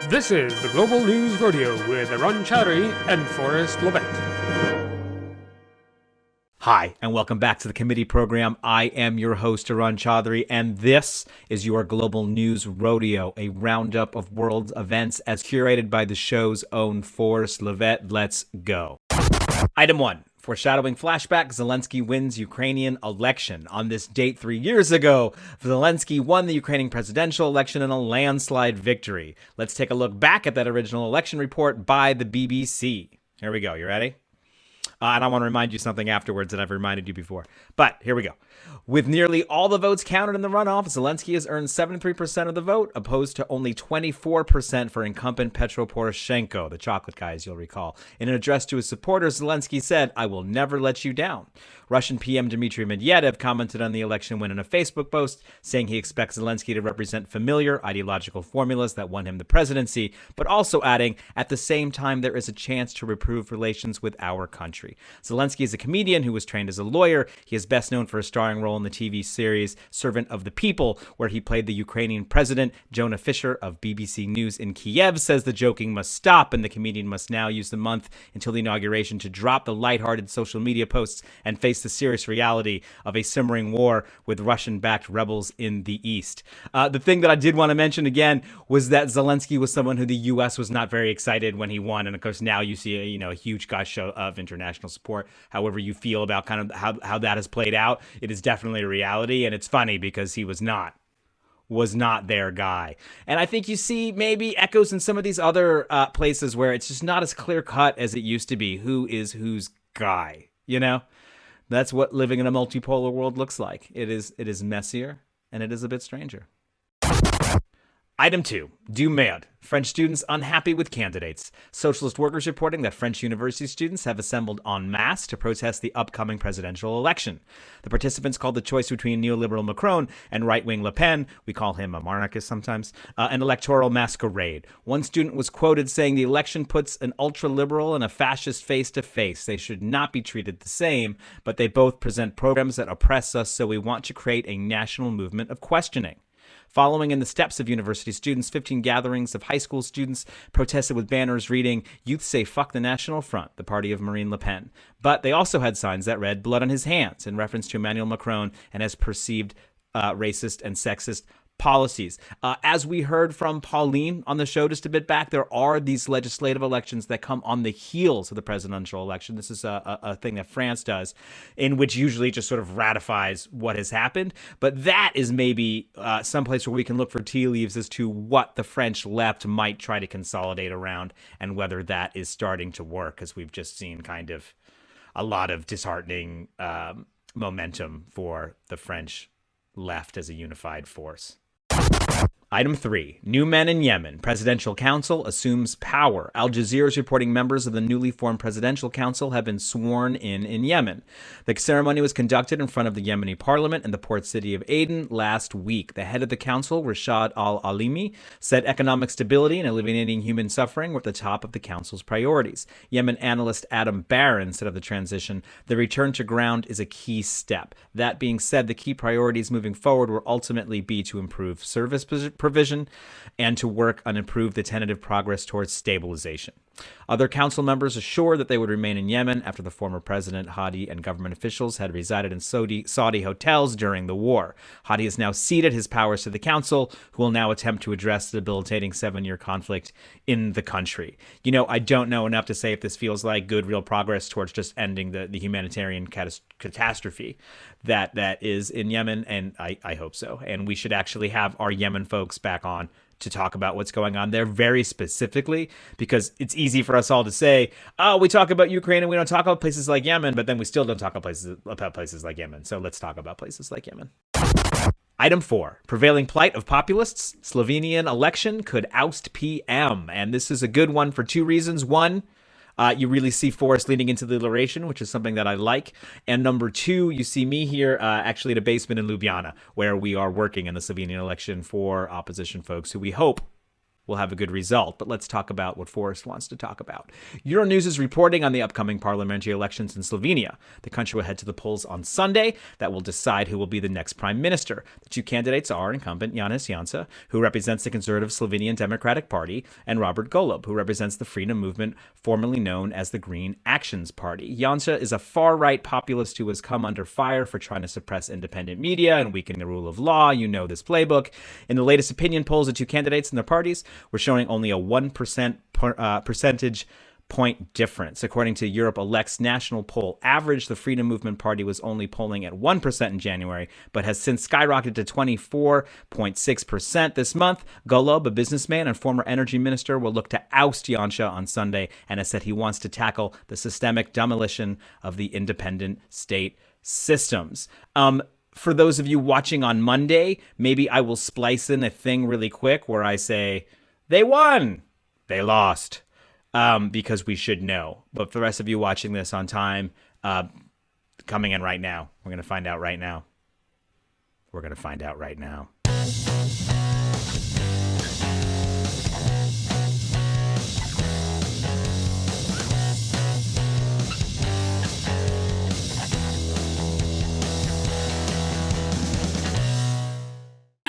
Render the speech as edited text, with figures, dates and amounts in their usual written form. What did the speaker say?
This is the Global News Rodeo with Arun Chaudhary and Forrest, Lovette. Hi, and welcome back to the committee program. I am your host, Arun Chaudhary, and this is your Global News Rodeo, a roundup of world events as curated by the show's own Forrest, Lovette. Let's go. Item 1. Foreshadowing flashback, Zelensky wins Ukrainian election. On this date 3 years ago, Zelensky won the Ukrainian presidential election in a landslide victory. Let's take a look back at that original election report by the BBC. Here we go. You ready? And I want to remind you something afterwards that I've reminded you before. But here we go. With nearly all the votes counted in the runoff, Zelensky has earned 73% of the vote, opposed to only 24% for incumbent Petro Poroshenko, the chocolate guy, as you'll recall. In an address to his supporters, Zelensky said, "I will never let you down." Russian PM Dmitry Medvedev commented on the election win in a Facebook post, saying he expects Zelensky to represent familiar ideological formulas that won him the presidency, but also adding, at the same time, there is a chance to improve relations with our country. Zelensky is a comedian who was trained as a lawyer. He is best known for a starring role in the TV series Servant of the People, where he played the Ukrainian president. Jonah Fisher of BBC News in Kiev says the joking must stop, and the comedian must now use the month until the inauguration to drop the lighthearted social media posts and face the serious reality of a simmering war with Russian-backed rebels in the East. The thing that I did want to mention again was that Zelensky was someone who the U.S. was not very excited when he won, and of course now you see a huge gush of international support. However you feel about kind of how that has played out, it is definitely a reality, and it's funny because he was not their guy. And I think you see maybe echoes in some of these other places where it's just not as clear cut as it used to be. Who is whose guy? That's what living in a multipolar world looks like. It is messier, and it is a bit stranger. Item 2. Du Merde. French students unhappy with candidates. Socialist workers reporting that French university students have assembled en masse to protest the upcoming presidential election. The participants called the choice between neoliberal Macron and right-wing Le Pen, we call him a monarchist sometimes, an electoral masquerade. One student was quoted saying the election puts an ultra-liberal and a fascist face to face. They should not be treated the same, but they both present programs that oppress us, so we want to create a national movement of questioning. Following in the steps of university students, 15 gatherings of high school students protested with banners reading, "Youth say fuck the National Front," the party of Marine Le Pen. But they also had signs that read, "Blood on his hands," in reference to Emmanuel Macron and his perceived racist and sexist policies. As we heard from Pauline on the show just a bit back, there are these legislative elections that come on the heels of the presidential election. This is a thing that France does, in which usually just sort of ratifies what has happened. But that is maybe someplace where we can look for tea leaves as to what the French left might try to consolidate around and whether that is starting to work, as we've just seen kind of a lot of disheartening momentum for the French left as a unified force. Item 3. New men in Yemen. Presidential Council assumes power. Al Jazeera is reporting members of the newly formed Presidential Council have been sworn in Yemen. The ceremony was conducted in front of the Yemeni parliament in the port city of Aden last week. The head of the council, Rashad Al-Alimi, said economic stability and eliminating human suffering were at the top of the council's priorities. Yemen analyst Adam Barron said of the transition, "The return to ground is a key step. That being said, the key priorities moving forward will ultimately be to improve service provision and to work on improve the tentative progress towards stabilization." Other council members assured that they would remain in Yemen after the former president Hadi and government officials had resided in Saudi hotels during the war. Hadi has now ceded his powers to the council, who will now attempt to address the debilitating 7-year conflict in the country. I don't know enough to say if this feels like good, real progress towards just ending the humanitarian catastrophe that is in Yemen, and I hope so. And we should actually have our Yemen folks back on to talk about what's going on there very specifically, because it's easy for us all to say, oh, we talk about Ukraine and we don't talk about places like Yemen, but then we still don't talk about places like Yemen. So let's talk about places like Yemen. Item 4, prevailing plight of populists. Slovenian election could oust PM. And this is a good one for 2 reasons. One, you really see Forrest leading into the iteration, which is something that I like. And number 2, you see me here actually at a basement in Ljubljana, where we are working in the Slovenian election for opposition folks who we hope we'll have a good result. But let's talk about what Forrest wants to talk about. Euronews is reporting on the upcoming parliamentary elections in Slovenia. The country will head to the polls on Sunday. That will decide who will be the next prime minister. The two candidates are incumbent Janez Janša, who represents the conservative Slovenian Democratic Party, and Robert Golob, who represents the Freedom Movement, formerly known as the Green Actions Party. Janša is a far-right populist who has come under fire for trying to suppress independent media and weaken the rule of law. You know this playbook. In the latest opinion polls, the two candidates and their parties were showing only a 1% percentage point difference. According to Europe Elect's national poll average, the Freedom Movement Party was only polling at 1% in January, but has since skyrocketed to 24.6% this month. Golob, a businessman and former energy minister, will look to oust Janša on Sunday and has said he wants to tackle the systemic demolition of the independent state systems. For those of you watching on Monday, maybe I will splice in a thing really quick where I say, they won, they lost, because we should know. But for the rest of you watching this on time, coming in right now, we're going to find out right now. We're going to find out right now.